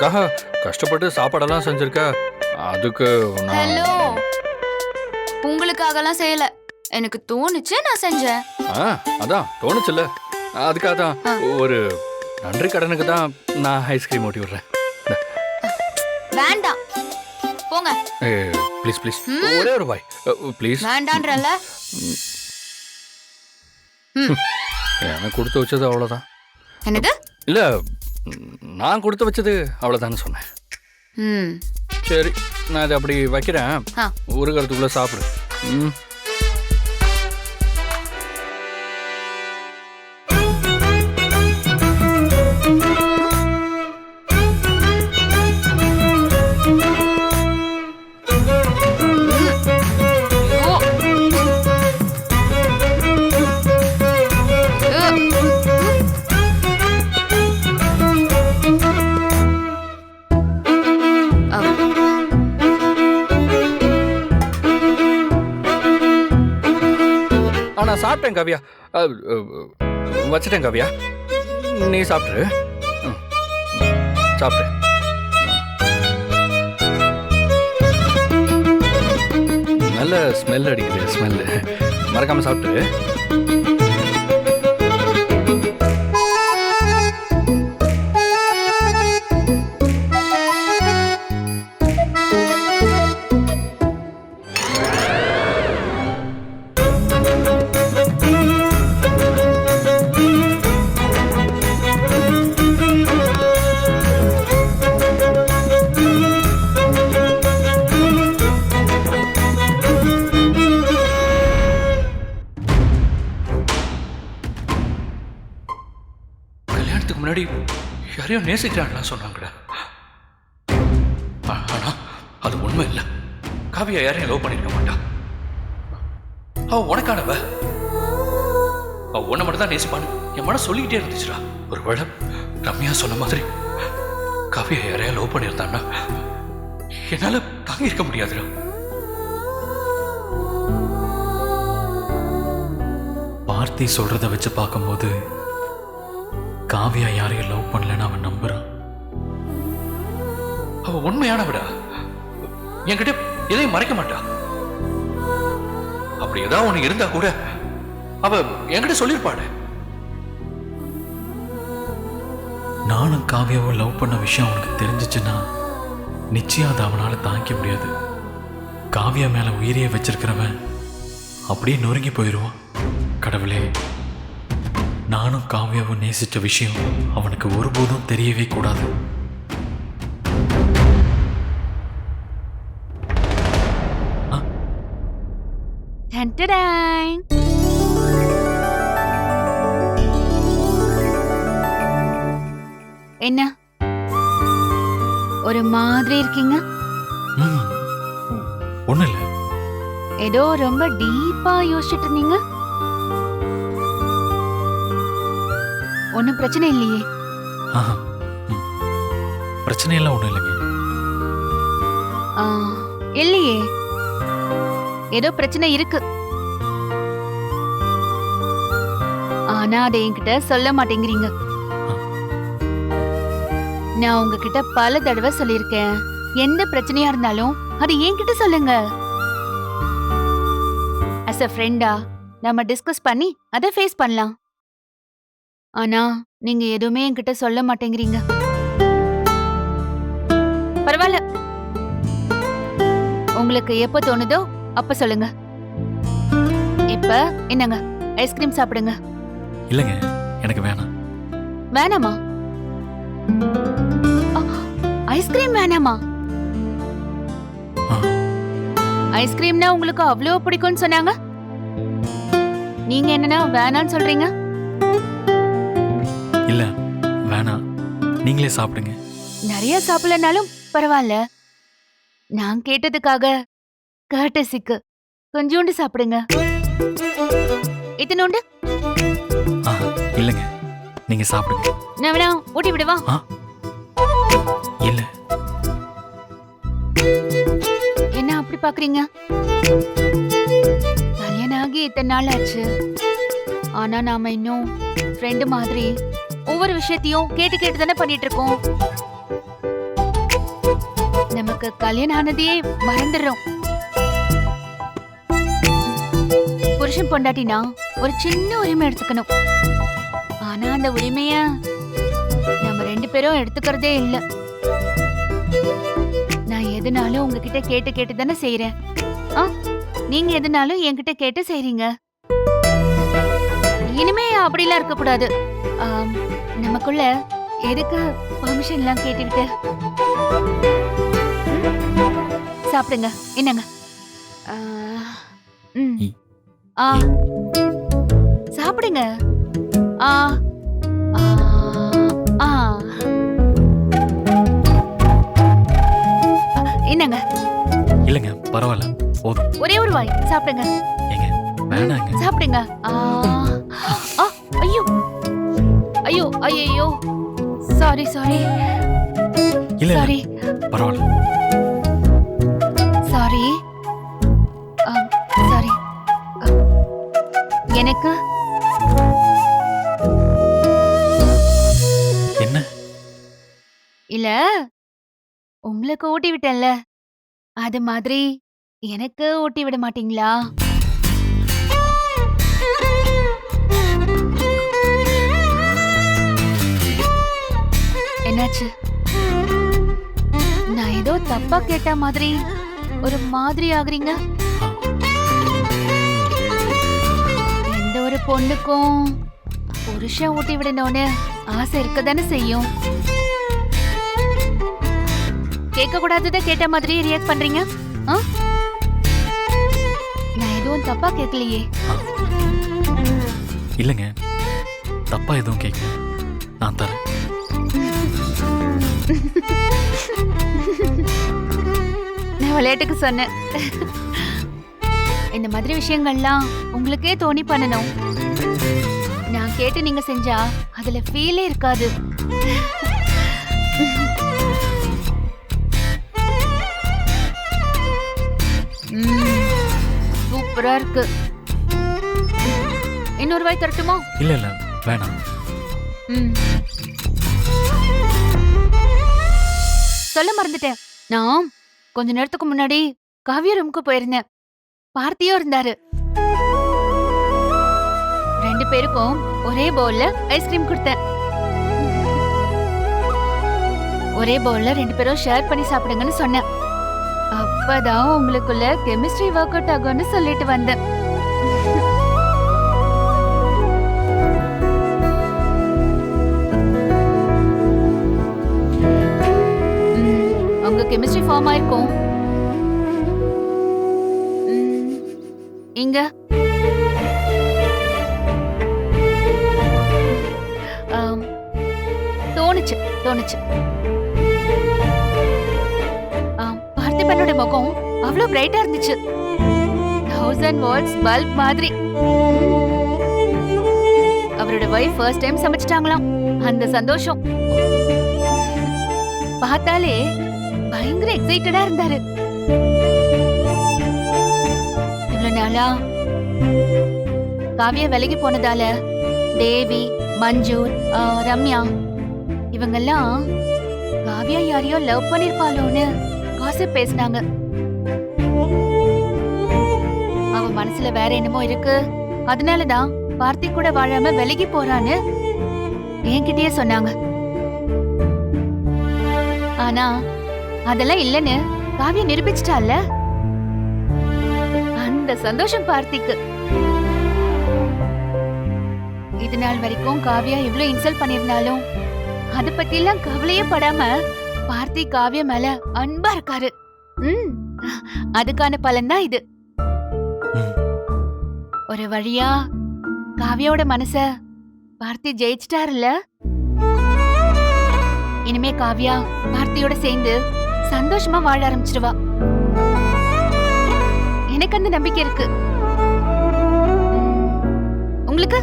எனக்காக கஷ்டப்பட்டு சாப்பாடெல்லாம் செஞ்சிருக்க. அதுக்கு ஹலோ, உங்களுக்காகலாம் செய்யல, எனக்கு தோணுச்சு நான் செஞ்சேன். அதான் தோணுச்சுல்ல, அதுக்காக தான் ஒரு நன்றி கடனுக்கு தான் நான் ஐஸ்கிரீம் ஓட்டி விடுறேன். வேண்டாம், போங்க. ப்ளீஸ் ப்ளீஸ், ஒரே ஒரு பாய் ப்ளீஸ். வேண்டான்றல. எனக்கு கொடுத்து வச்சது அவ்வளோதான். என்னது? இல்லை, நான் கொடுத்து வச்சது அவ்வளோதான்னு சொன்னேன். சரி, நான் இதை அப்படி வைக்கிறேன். உருகிறதுக்குள்ளே சாப்பிடு. நான் சாப்பிட்டேன் காவியா, வச்சிட்டேன் காவியா, நீ சாப்பிட்ரு. சாப்பிட்டு நல்ல ஸ்மெல் அடிக்குது. ஸ்மெல்லு மறக்காம சாப்பிட்டு. முன்னாடி யாரையும் நேசிக்கிறாங்களா சொன்னாங்கடா. ஆனா அது உண்மை இல்லை. காவியா யாரையும் லவ் பண்ணிருக்க மாட்டா. அவ உனக்கானவ, அவ உன்னை மட்டும் தான் நேசிப்பான்னு என் மன சொல்லிக்கிட்டே இருந்துச்சுடா. ஒரு வேளை ரம்யா சொன்ன மாதிரி காவியா யாரையும் லவ் பண்ணியிருந்தான்னா என்னால தாங்கியிருக்க முடியாதுடா. பார்த்தி சொல்றத வச்சு பார்க்கும்போது காவியா யாரையும் லவ் பண்ணலன்னு அவன் நம்புறான். அவ உண்மையானவிடா, என்கிட்ட எதையும் மறைக்க மாட்டா. அப்படி ஏதாவது ஒண்ணு இருந்தா கூட அவ என்கிட்ட சொல்லிருப்பாடு. நானும் காவியாவும் லவ் பண்ண விஷயம் அவனுக்கு தெரிஞ்சிச்சுன்னா நிச்சயம் அதை அவனால தாங்கிக்க முடியாது. காவியா மேல உயிரையே வச்சிருக்கிறவன் அப்படியே நொறுங்கி போயிடுவான். கடவுளே, நானும் காவியாவும் நேசிச்ச விஷயம் அவனுக்கு ஒருபோதும் தெரியவே கூடாது. என்ன ஒரு மாதிரி இருக்கீங்க? ஒண்ணும் இல்ல, ஏதோ ரொம்ப டீப்பா யோசிச்சுட்டு இருந்தீங்க. ஒன்னும் பிரச்சனை இல்லையே? பிரச்சனை எல்லாம் ஒண்ணும் இல்லைங்க. இல்லையே, ஏதோ பிரச்சனை இருக்கு. ஆனா அதை என்கிட்ட சொல்ல மாட்டேங்கிறீங்க. நான் உங்ககிட்ட பல தடவை சொல்லியிருக்கேன், எந்த பிரச்சனையா இருந்தாலும் அது என்கிட்ட சொல்லுங்க. as a ஃப்ரெண்டா நம்ம டிஸ்கஸ் பண்ணி அதை ஃபேஸ் பண்ணலாம். ஆனா நீங்க எதுவுமே என்கிட்ட சொல்ல மாட்டேங்கிறீங்க. பரவாயில்ல, உங்களுக்கு எப்ப தோணுதோ அப்ப சொல்லுங்க. இப்ப என்னங்க, ஐஸ்கிரீம் சாப்பிடுங்க. இல்லங்க, எனக்கு வேணாம். வேணாமா? ஐஸ்கிரீம் வேணாமா? ஐஸ்கிரீம்னா உங்களுக்கு அவ்வளவு பிடிக்கும்னு சொன்னாங்க. நீங்க என்னன்னா வேணான்னு சொல்றீங்க? இல்ல வேணாம், நீங்களே சாப்பிடுங்க. நிறைய சாப்பிடலனாலும் பரவாயில்ல, நான் கேட்டதுக்காக கர்ட்டசிக்கு கொஞ்சோண்டு சாப்பிடுங்க. இத்தனோண்டு? இல்லங்க, நீங்க சாப்பிடுங்க. நான் வேணா ஊட்டி விடுவா? இல்ல. என்ன அப்படி பாக்குறீங்க? கல்யாணம் ஆகி இத்தனை நாள் ஆச்சு, ஆனா நாம இன்னும் ஃப்ரெண்டு மாதிரி ஒவ்வொரு விஷயத்தையும் கேட்டு கேட்டு தானே பண்ணிட்டு இருக்கோம். நமக்கு கல்யாணம் ஆனதையே மறந்துடுறோம். புருஷன் பொண்டாட்டினா ஒரு சின்ன உரிமை எடுத்துக்கணும். ஆனா அந்த உரிமைய நம்ம 2 பேரும் எடுத்துக்கிறதே இல்ல. நான் எதுனாலும் உங்ககிட்ட கேட்டு கேட்டு தானே செய்யறேன். நீங்க எதுனாலும் என்கிட்ட கேட்டு செய்றீங்க. இனிமே அப்படிலாம் இருக்க கூடாது. நமக்குள்ள எதுக்கு பெர்மிஷன் எல்லாம் கேட்டுக்கிட்டு? சாப்பிடுங்க. என்னங்க? சாப்பிடுங்க. என்னங்க? இல்லங்க, பரவாயில்ல, போதும். ஒரே ஒரு வாய் சாப்பிடுங்க. ஏங்க, வேணாங்க. சாப்பிடுங்க. ஐயோ ஐயோ ஐயோ, சாரி சாரி. இல்ல சாரி, பரவாயில்ல. Sorry sorry. எனக்கு என்ன? இல்ல, உங்களுக்கு ஊட்டி விட்டேன்ல, அது மாதிரி எனக்கு ஊட்டி விட மாட்டீங்களா? என்னாச்சு? நான் ஏதோ தப்பா கேட்ட மாதிரி ஒரு மாதிரி ஆகுறீங்க. எந்த ஒரு பொண்ணுக்கும் புருஷன் ஊட்டி விடணும்னு ஆசை இருக்கதானே செய்யும். கேட்க கூடாததை கேட்ட மாதிரி ரியாக்ட் பண்றீங்க. நான் எதுவும் தப்பா கேட்கலையே. இல்லங்க, தப்பா எதுவும் கேட்கல, நான் தரேன். நான் விளையாட்டுக்கு சொன்னேன். இந்த மாதிரி விஷயங்கள்லாம் உங்களுக்கே தோணி பண்ணணும். நான் கேட்டு நீங்க செஞ்சா அதுல ஃபீலே இருக்காது. சூப்பரா இருக்கு. இன்னொரு வாய் தரட்டுமா? இல்ல இல்ல, வேணாம். சொல்ல மறந்துட்டேன். நான் கொஞ்ச நேரத்துக்கு முன்னாடி காவியா ரூமுக்கு போயிருந்தேன். பார்த்தியும் இருந்தாரு. 2 பேருக்கும் ஒரே பவுல்ல ஐஸ்கிரீம் கொடுத்தேன். ஒரே பவுல்ல 2 பேரும் ஷேர் பண்ணி சாப்பிடுங்கன்னு சொன்னேன். அப்பதான் உங்களுக்குள்ள கெமிஸ்ட்ரி ஒர்க் அவுட் ஆகும்னு சொல்லிட்டு வந்தேன். உங்க கெமிஸ்ட்ரி ஃபார்ம் ஆயிருக்கும். இங்க தோணுச்சு தோணுச்சு. பார்த்திபனோட முகம் அவ்வளவு பிரைட்டா இருந்துச்சு. 1000 வாட்ஸ் பல்ப் மாதிரி. அவரோட வைஃப் ஃபர்ஸ்ட் டைம் சமைச்சிட்டாங்களாம். அந்த சந்தோஷம் பார்த்தாலே பயங்கர எக்ஸைட்டடா இருந்தாரு. இவ்வளவு நாளா காவியா விலகி போனதால தேவி, மஞ்சு, ரம்யா இவங்கெல்லாம் காவியா யாரையோ லவ் பண்ணிருப்பாளோன்னு காசிப் பேசினாங்க. அவ மனசுல வேற என்னமோ இருக்கு, அதனாலதான் பார்த்தி கூட வாழாம விலகி போறான்னு என்கிட்டயே சொன்னாங்க. ஆனா அதெல்லாம் இல்லன்னு காவியா நிரூபிச்சிட்டால. அந்த சந்தோஷம் பார்த்திக்கு. இது நாள் வரைக்கும் காவியா இவ்ளோ இன்சல்ட் பண்ணிருந்தாலும் அத பத்தி எல்லாம் கவலையே படாம பார்த்தி காவியா மேல அன்பா இருக்காரு. அதுக்கான பலன் தான் இது. ஒரு வழியா காவியாவோட மனச பார்த்தி ஜெயிச்சிட்டாருல்ல. இனிமே காவியா பார்த்தியோட சேர்ந்து சந்தோஷமா வாழ ஆரம்பிச்சிடுவா. எனக்கு அந்த நம்பிக்கை இருக்கு. உங்களுக்கு?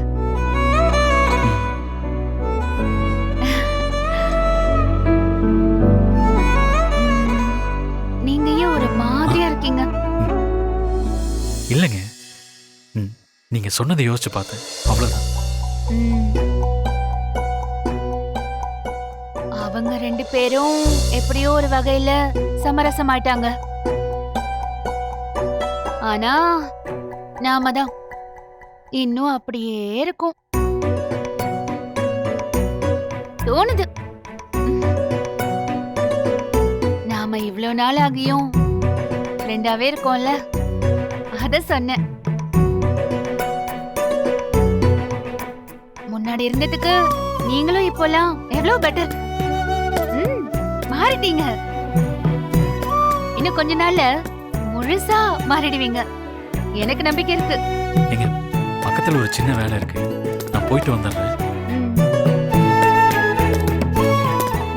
நீங்க ஏன் ஒரு மாதிரியா இருக்கீங்க? இல்லைங்க, நீங்க சொன்னதை யோசிச்சு பார்த்தேன், அவ்வளவுதான். அவங்க 2 பேரும் எப்படியோ ஒரு வகையில சமரசம் ஆயிட்டாங்க. ஆனா நாம தான் இன்னும் அப்படியே இருக்கும் தோணுது. நாம இவ்ளோ நாள் ஆகியும் ஃப்ரெண்டாவே இருக்கோம்ல, அத சொன்னேன். முன்னாடி இருந்ததுக்கு நீங்களும் இப்போலாம் எவ்வளவு பெட்டர். மாறிட்டீங்க. இன்னும் கொஞ்ச நாள்ல முழுசா மாறிடுவீங்க. எனக்கு நம்பிக்கை இருக்கு. எங்க பக்கத்துல ஒரு சின்ன வேலை இருக்கு, நான் போயிட்டு வந்துடுறேன்.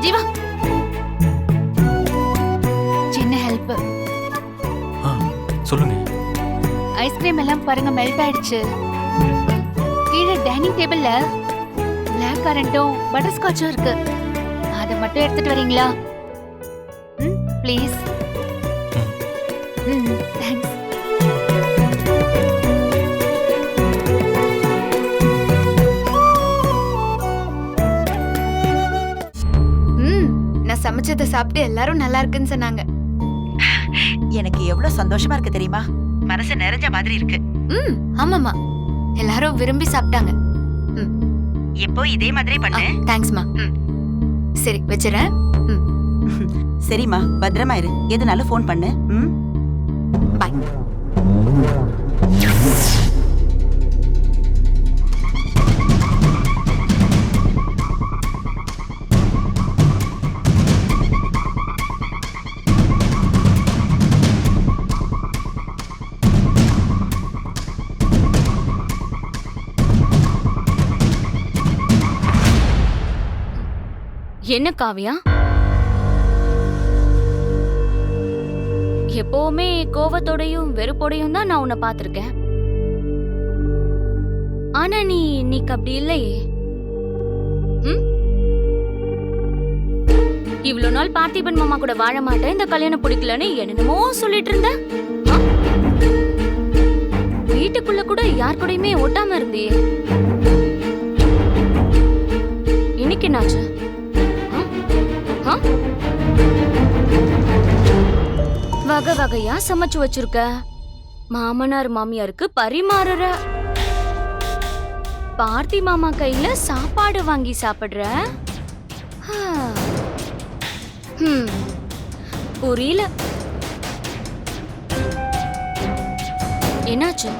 ஜீவா, சின்ன ஹெல்ப். சொல்லுங்க. ஐஸ்கிரீம் எல்லாம் பாருங்க மெல்ட் ஆயிடுச்சு. கீழே டைனிங் டேபிள்ல பிளாக் கரண்ட்டும் பட்டர் ஸ்காட்சும் இருக்கு. அதை மட்டும் எடுத்துட்டு வரீங்களா? ப்ளீஸ். தேங்க்ஸ். நான் சமைச்சதை சாப்பிட்டு எல்லாரும் நல்லா இருக்குன்னு சொன்னாங்க. எனக்கு எவ்வளவு சந்தோஷமா இருக்கு தெரியுமா? மனசு நிறைஞ்ச மாதிரி இருக்கு. ஆமாமா, எல்லாரும் விரும்பி சாப்பிட்டாங்க. எப்போ இதே மாதிரி பண்ணு. தேங்க்ஸ்மா. சரி வச்சுறேன். சரிம்மா, பத்திரமா இரு. எதுனாலும் ஃபோன் பண்ணு. பாய். என்ன காவியா, எப்பவுமே கோவத்தோடையும் வெறுப்போடையும் தான் நான் உன்னை பார்த்திருக்கேன். ஆனா நீ இன்னைக்கு அப்படி இல்லையே. இவ்வளவு நாள் பார்த்திபன் மாமா கூட வாழ மாட்டேன், இந்த கல்யாணம் பிடிக்கலன்னு என்னென்னமோ சொல்லிட்டு இருந்த. வீட்டுக்குள்ள கூட யார் கூடயுமே ஒட்டாம இருந்தியே. இன்னைக்கு என்னாச்சு? வகை வகையா சமைச்சு வச்சிருக்க. மாமனார் மாமியாருக்கு பரிமாறுற. பார்த்தி மாமா கையில சாப்பாடு வாங்கி சாப்பிடுற. புரியல. என்னாச்சு?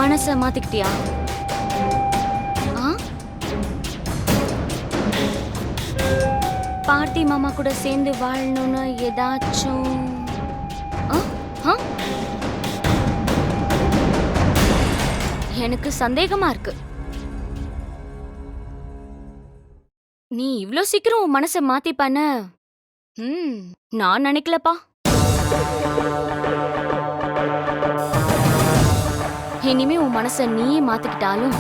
மனச மாத்திக்கிட்டியா? பார்த்தி மாமா கூட சேர்ந்து வாழணும்னு ஏதாச்சும் எனக்கு சந்தேகமா இருக்கு. நீ இவ்ளோ சீக்கிரம் உன் மனசை மாத்திப்பான நான் நினைக்கலப்பா. இனிமே உன் மனசை நீயே மாத்திக்கிட்டாலும்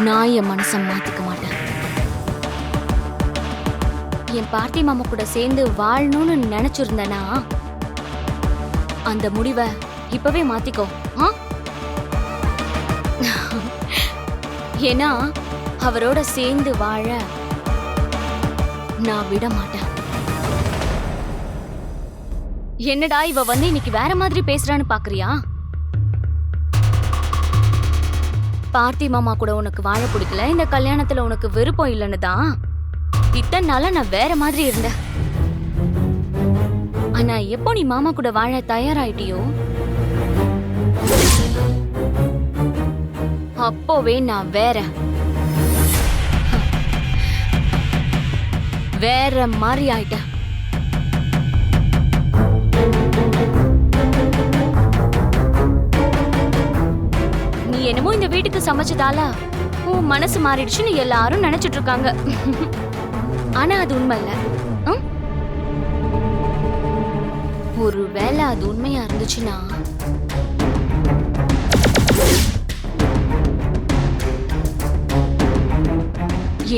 நான் என் மனசை மாத்திக்க மாட்டேன். என் பார்த்தி மாமா கூட சேர்ந்து வாழணும்னு நினைச்சிருந்தனா அந்த முடிவை இப்பவே மாத்திக்கோ. ஏன்னா அவரோட சேர்ந்து வாழ நான் விட மாட்டேன். என்னடா இவ வந்து இன்னைக்கு வேற மாதிரி பேசுறான்னு பாக்குறியா? பார்த்தி மாமா கூட உனக்கு வாழ பிடிக்கல, இந்த கல்யாணத்துல உனக்கு விருப்பம் இல்லைன்னு தான் இத்தனை நாளா நான் வேற மாதிரி இருந்தேன். ஆனா எப்போ நீ மாமா கூட வாழ தயாராயிட்டியோ அப்போவே நான் வேற மாதிரி ஆயிட்டேன். நீ என்னமோ இந்த வீட்டுக்கு சமைச்சதால உன் மனசு மாறிடுச்சுன்னு எல்லாரும் நினைச்சிட்டு இருக்காங்க. ஆனா அது உண்மை இல்ல. ஒருவேளை அது உண்மையா இருந்துச்சுன்னா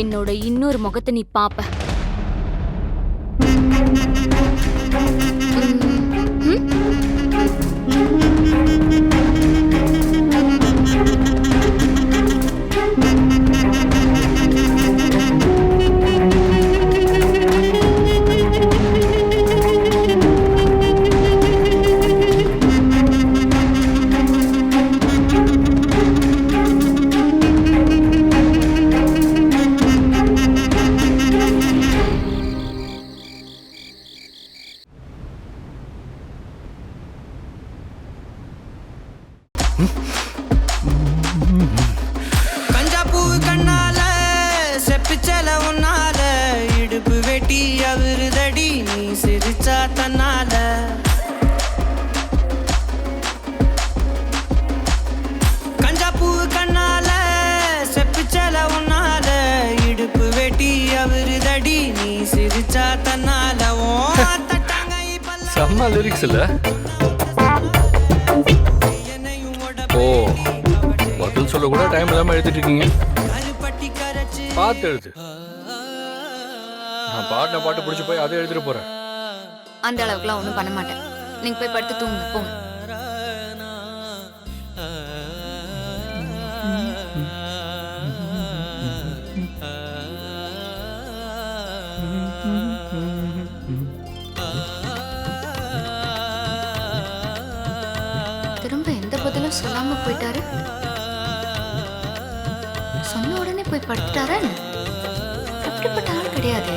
என்னோட இன்னொரு முகத்தை நீ பாப்ப. அவருதடி நீ சிரிச்சா தன்னால கஞ்சாப்பூ கண்ணால செப்பிச்சல உன்னால இடுப்பு வெட்டி அவருதடி நீ சிரிச்சா தன்னால ஓ தட்டாங்க செம்ம லிரிக்ஸ் இல்ல? ஓ, பதில் சொல்ல கூட டைம் இல்லாம எழுதிட்டு இருக்கீங்க. பார்த்து எழுது. நான் பாட்டின பாட்டு பிடிச்சி போய் அதை எழுதிட்டு போறேன். அந்த அளவுக்குலாம் ஒண்ணும் பண்ண மாட்டேன். நீங்க போய் படுத்து தூங்குங்க போங்க. திரும்ப எந்த பதிலும் சொல்லாம போயிட்டாரு. சொன்ன உடனே போய் படுத்தாரா? அப்படிப்பட்ட ஆள் கிடையாது.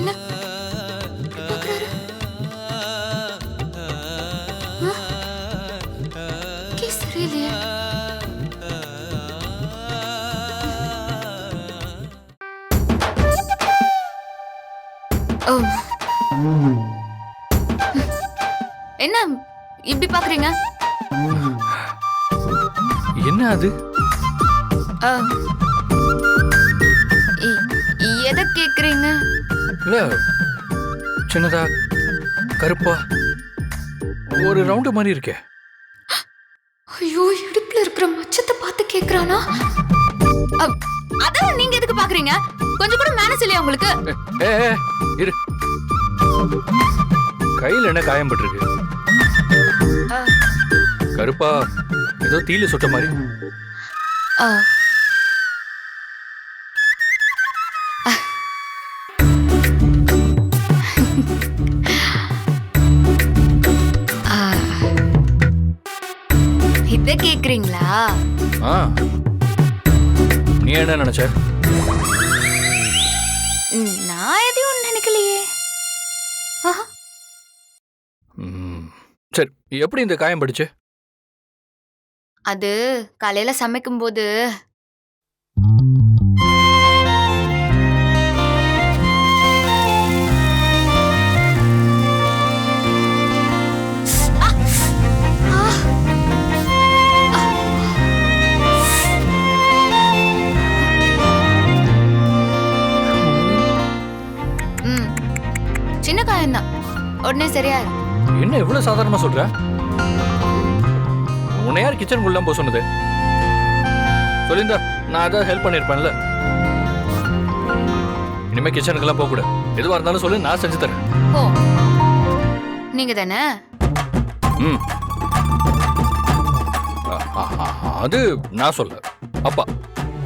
என்ன பார்க்கறாரு? கேஸ் சரியில்லையே. ஓ, என்ன இப்படி பாக்குறீங்க? என்ன அது? எதை கேக்குறீங்க? இல்ல, சின்னதா கருப்பா ஒரு ரவுண்டு மாதிரி இருக்கே. ஐயோ, இடுப்புல இருக்கிற மச்சத்தை பார்த்து கேக்குறானா? அதான் நீங்க எதுக்கு பாக்குறீங்க? கொஞ்சம் கூட மேனஸ் இல்லையா உங்களுக்கு? ஏ இரு, கையில என்ன காயம் பட்டிருக்கு? கருப்பா ஏதோ தீல சுட்ட மாதிரி. இத கேக்குறீங்களா? நீ என்ன நினைச்ச? நான் எதையும் நினைக்கலையே. சரி, எப்படி இந்த காயம் படிச்சு? அது காலையில சமைக்கும் போது சின்ன காயம்தான், உடனே சரியாயிரும். என்ன இவ்வளவு சாதாரணமா சொல்ற? உன்னை யார் கிச்சனுக்குள்ள போக சொன்னது? சொல்லியிருந்தா நான் அதான் ஹெல்ப் பண்ணிருப்பேன்ல. இனிமே கிச்சனுக்கெல்லாம் போக கூட. எதுவா இருந்தாலும் சொல்லு, நான் செஞ்சு தரேன். ஓ, நீங்க தானே? அது நான் சொல்ல,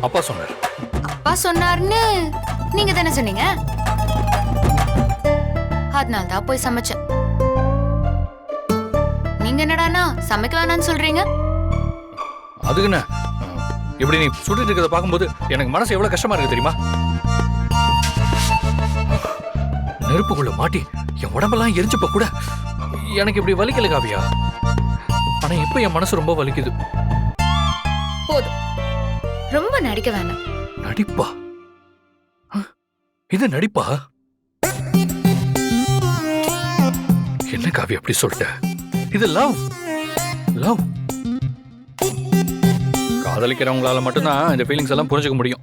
அப்பா சொன்னார். அப்பா சொன்னார்னு நீங்க தானே சொன்னீங்க? அதனால தான் போய் சமைச்சேன். நீங்க என்னடானா சமைக்க வேணாம்னு சொல்றீங்க? அதுக்கு என்ன, இப்படி நீ சுட்டுட்டு இருக்கிறத பார்க்கும்போது எனக்கு மனசு எவ்வளவு கஷ்டமா இருக்கு தெரியுமா? நெருப்புக்குள்ள மாட்டி என் உடம்பெல்லாம் எரிஞ்சப்ப கூட எனக்கு இப்படி வலிக்கல காவியா. ஆனா இப்ப என் மனசு ரொம்ப வலிக்குது. போதும், ரொம்ப நடிக்க வேணாம். நடிப்பா? இது நடிப்பா? என்ன காவி அப்படி சொல்லிட்ட? இது லவ். லவ் காதலிக்கிறவங்களால மட்டும்தான் இந்த ஃபீலிங்ஸ் எல்லாம் புரிஞ்சுக்க முடியும்.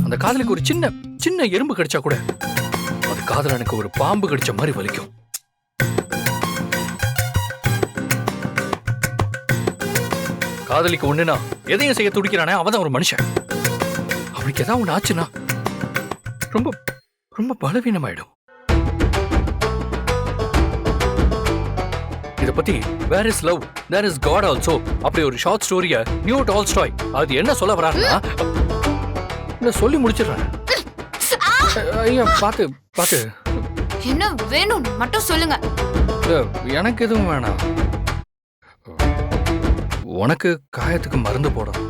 அந்த காதலுக்கு ஒரு சின்ன சின்ன எறும்பு கடிச்சா கூட அது காதலனுக்கு ஒரு பாம்பு கடிச்ச மாதிரி வலிக்கும். காதலிக்கு ஒண்ணுனா எதையும் செய்ய துடிக்கிறானே அவதான் ஒரு மனுஷன். அவனுக்கு ஏதாவது ஒண்ணு ஆச்சுன்னா ரொம்ப ரொம்ப பலவீனமாயிடும். இத பத்தி where is love there is god also அப்படி ஒரு ஷார்ட் ஸ்டோரிய நியூ டால்ஸ்டாய் அது என்ன சொல்ல வராருன்னா, இல்ல சொல்லி முடிச்சிடுறேன். ஐயா பாத்து பாத்து. என்ன வேணும் மட்டும் சொல்லுங்க. எனக்கு எதுவும் வேணாம். உனக்கு காயத்துக்கு மருந்து போடணும்.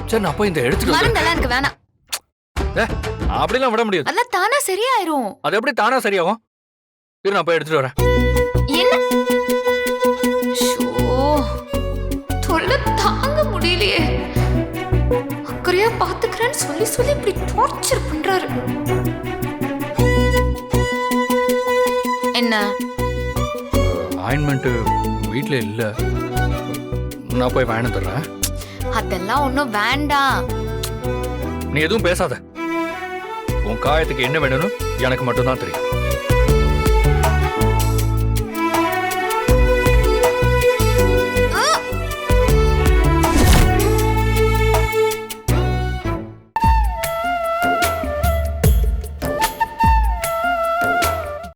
சரி, நான் போய் இந்த எடுத்துட்டு மருந்தெல்லாம் எனக்கு வேணாம். அப்படிலாம் விட முடியாது. அதெல்லாம் தானா சரியாயிரும். அது எப்படி தானா சரியாகும்? இரு, நான் போய் எடுத்துட்டு வரேன். என்ன? சொல்லி சொல்லி இப்படி டார்ச்சர் பண்றாரு. என்ன ஆயின்மெண்ட் வீட்டில் இல்லை, நான் போய் வாங்கி தர்றேன். அதெல்லாம் ஒன்றும் வேண்டாம். நீ எதுவும் பேசாத. உன் காயத்துக்கு என்ன வேணும்னு எனக்கு மட்டும்தான் தெரியும்.